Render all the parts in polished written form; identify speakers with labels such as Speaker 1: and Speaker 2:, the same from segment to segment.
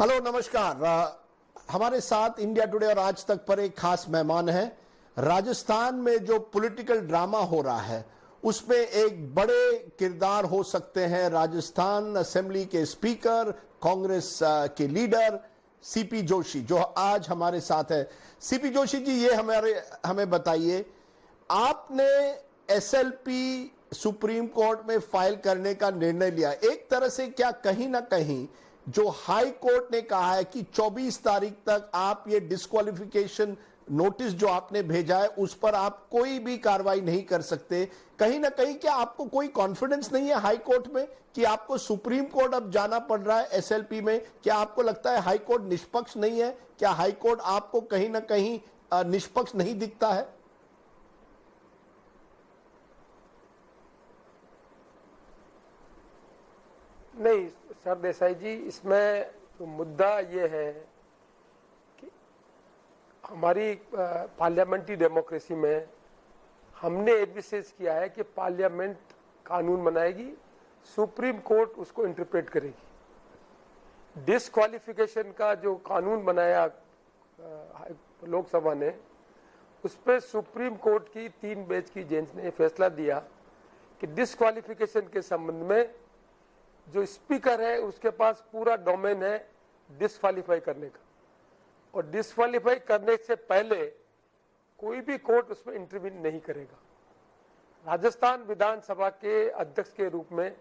Speaker 1: Hello, नमस्कार। हमारे साथ इंडिया टुडे और आज तक पर एक खास मेहमान है। राजस्थान में जो पॉलिटिकल ड्रामा हो रहा है उसमें एक बड़े किरदार हो सकते हैं राजस्थान असेंबली के स्पीकर, कांग्रेस के लीडर सीपी जोशी, जो आज हमारे साथ है। सीपी जोशी जी, ये हमें बताइए, आपने एसएलपी सुप्रीम कोर्ट में फाइल करने का निर्णय लिया। एक तरह से क्या कहीं ना कहीं जो हाई कोर्ट ने कहा है कि 24 तारीख तक आप ये डिस्क्वालिफिकेशन नोटिस जो आपने भेजा है उस पर आप कोई भी कार्रवाई नहीं कर सकते, कहीं ना कहीं क्या आपको कोई कॉन्फिडेंस नहीं है हाई कोर्ट में कि आपको सुप्रीम कोर्ट अब जाना पड़ रहा है एसएलपी में? क्या आपको लगता है हाई कोर्ट निष्पक्ष नहीं है? क्या हाई कोर्ट आपको कहीं ना कहीं निष्पक्ष नहीं दिखता है?
Speaker 2: नहीं सर देसाई जी, इसमें तो मुद्दा ये है कि हमारी पार्लियामेंट्री डेमोक्रेसी में हमने एक विशेष किया है कि पार्लियामेंट कानून बनाएगी, सुप्रीम कोर्ट उसको इंटरप्रेट करेगी। डिस्क्वालिफिकेशन का जो कानून बनाया लोकसभा ने, उस पर सुप्रीम कोर्ट की 3 बेंच की बेंच ने फैसला दिया कि डिस्क्वालिफिकेशन के संबंध में जो स्पीकर है उसके पास पूरा डोमेन है डिस्क्वालीफाई करने का, और डिस्क्वालीफाई करने से पहले कोई भी कोर्ट उसमें इंटरवीन नहीं करेगा। राजस्थान विधानसभा के अध्यक्ष के रूप में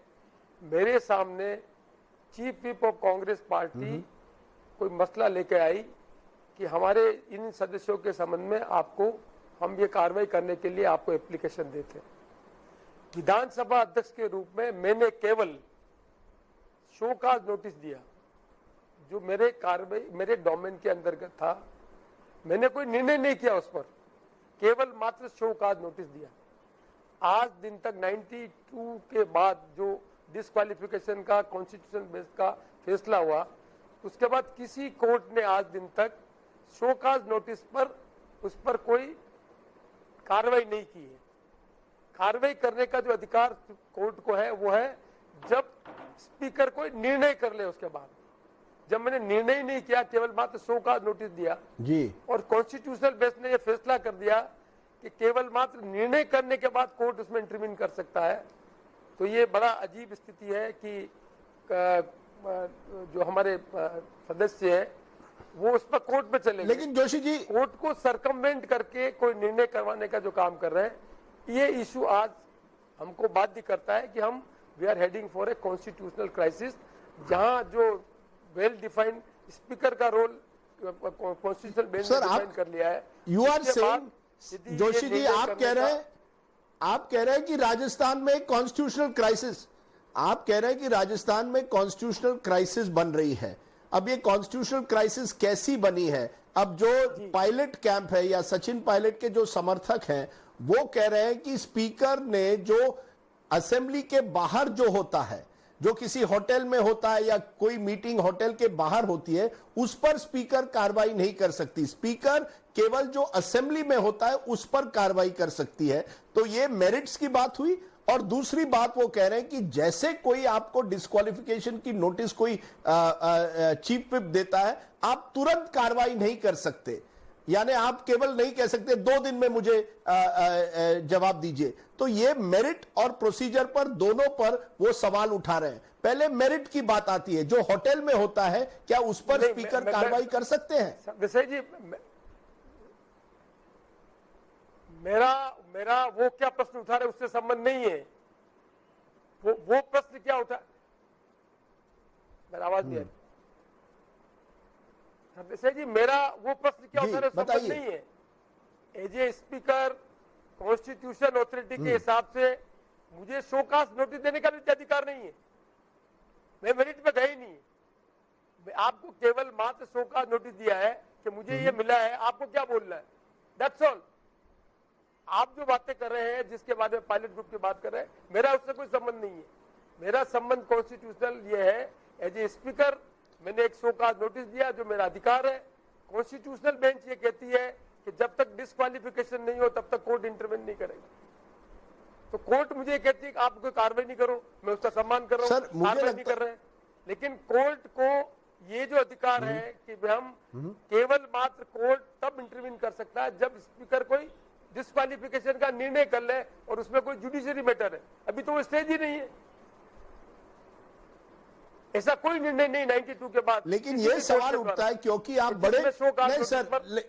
Speaker 2: मेरे सामने chief whip of Congress party कोई मसला लेके आई कि हमारे इन सदस्यों के संबंध में आपको हम ये कार्रवाई करने के लिए आपको एप्लीकेशन देते हैं। विधानसभा अध्यक्ष के रूप में मैंने केवल शो काज नोटिस दिया जो मेरे कार्रवाई मेरे डोमेन के अंतर्गत था। मैंने कोई निर्णय नहीं किया उस पर, केवल मात्र शो काज नोटिस दिया। आज दिन तक 92 के बाद जो डिस्क्वालिफिकेशन का कॉन्स्टिट्यूशन बेस का फैसला हुआ, उसके बाद किसी कोर्ट ने आज दिन तक शो काज नोटिस पर उस पर कोई कार्रवाई नहीं की है। कार्रवाई करने का जो अधिकार कोर्ट को है वो है जब स्पीकर कोई निर्णय कर ले। उसके बाद जब मैंने निर्णय नहीं किया, केवल मात्र शो काज नोटिस दिया जी, और कॉन्स्टिट्यूशनल बेंच ने यह फैसला कर दिया कि केवल मात्र निर्णय करने के बाद कोर्ट उसमें इंटरवीन कर सकता है, तो ये बड़ा अजीब स्थिति है कि जो हमारे सदस्य है वो उस पर कोर्ट में चले।
Speaker 1: लेकिन जोशी जी,
Speaker 2: कोर्ट को सरकमवेंट करके कोई निर्णय करवाने का जो काम कर रहे हैं, ये इशू आज हमको बाध्य करता है कि हम we are heading for a constitutional crisis, जहां जो वेल डिफाइंड स्पीकर का रोल कॉन्स्टिट्यूशनल बेंच ने डिफाइन कर लिया है।
Speaker 1: You are saying Joshi ji, आप कह रहे हैं कि राजस्थान में कॉन्स्टिट्यूशनल क्राइसिस, आप कह रहे हैं कि राजस्थान में कॉन्स्टिट्यूशनल क्राइसिस बन रही है। अब ये कॉन्स्टिट्यूशनल क्राइसिस कैसी बनी है? अब जो पायलट कैंप है या सचिन पायलट के जो समर्थक हैं वो कह रहे हैं कि स्पीकर ने जो असेंबली के बाहर जो होता है, जो किसी होटल में होता है या कोई मीटिंग होटल के बाहर होती है, उस पर स्पीकर कार्रवाई नहीं कर सकती। स्पीकर केवल जो असेंबली में होता है उस पर कार्रवाई कर सकती है। तो ये मेरिट्स की बात हुई। और दूसरी बात वो कह रहे हैं कि जैसे कोई आपको डिस्क्वालिफिकेशन की नोटिस कोई चीफ व्हिप देता है, आप तुरंत कार्रवाई नहीं कर सकते, यानी आप केवल नहीं कह सकते 2 दिन में मुझे जवाब दीजिए। तो ये मेरिट और प्रोसीजर पर दोनों पर वो सवाल उठा रहे हैं। पहले मेरिट की बात आती है, जो होटल में होता है, क्या उस पर स्पीकर कार्रवाई कर सकते हैं?
Speaker 2: विषय जी, मेरा वो क्या प्रश्न उठा रहे उससे संबंध नहीं है। वो प्रश्न क्या उठा, मेरा आवाज नहीं है जी, मेरा वो प्रश्न क्या उठा रहे संबंध नहीं है। As a speaker constitution authority के हिसाब से मुझे शोकास नोटिस देने का भी अधिकार नहीं है। मैं मेरिट में गई नहीं, मैं आपको केवल मात्र शोकास नोटिस दिया है कि मुझे ये मिला है, आपको क्या बोलना है, दैट्स ऑल। आप जो बातें कर रहे हैं, जिसके बारे में पायलट ग्रुप की बात कर रहे हैं, मेरा उससे कोई संबंध नहीं है। मेरा संबंध कॉन्स्टिट्यूशनल ये है, एज ए स्पीकर मैंने एक शोकाज नोटिस दिया जो मेरा अधिकार है। कॉन्स्टिट्यूशनल बेंच ये कहती है कि जब तक डिस्क्वालिफिकेशन नहीं हो तब तक कोर्ट इंटरवेन नहीं करेगी। तो कोर्ट मुझे कहती है कि आप कोई कार्रवाई नहीं करो, मैं उसका सम्मान कर रहा हूँ, कार्रवाई नहीं कर रहे हैं। लेकिन कोर्ट को ये जो अधिकार है कि हम केवल मात्र कोर्ट तब इंटरवीन कर सकता है जब स्पीकर कोई डिस्क्वालिफिकेशन का निर्णय कर ले और उसमें कोई जुडिशरी मैटर है। अभी तो वो स्टेज ही नहीं है, ऐसा कोई निर्णय नहीं 92 के बाद।
Speaker 1: लेकिन ये सवाल उठता है क्योंकि आप बड़े नहीं सर,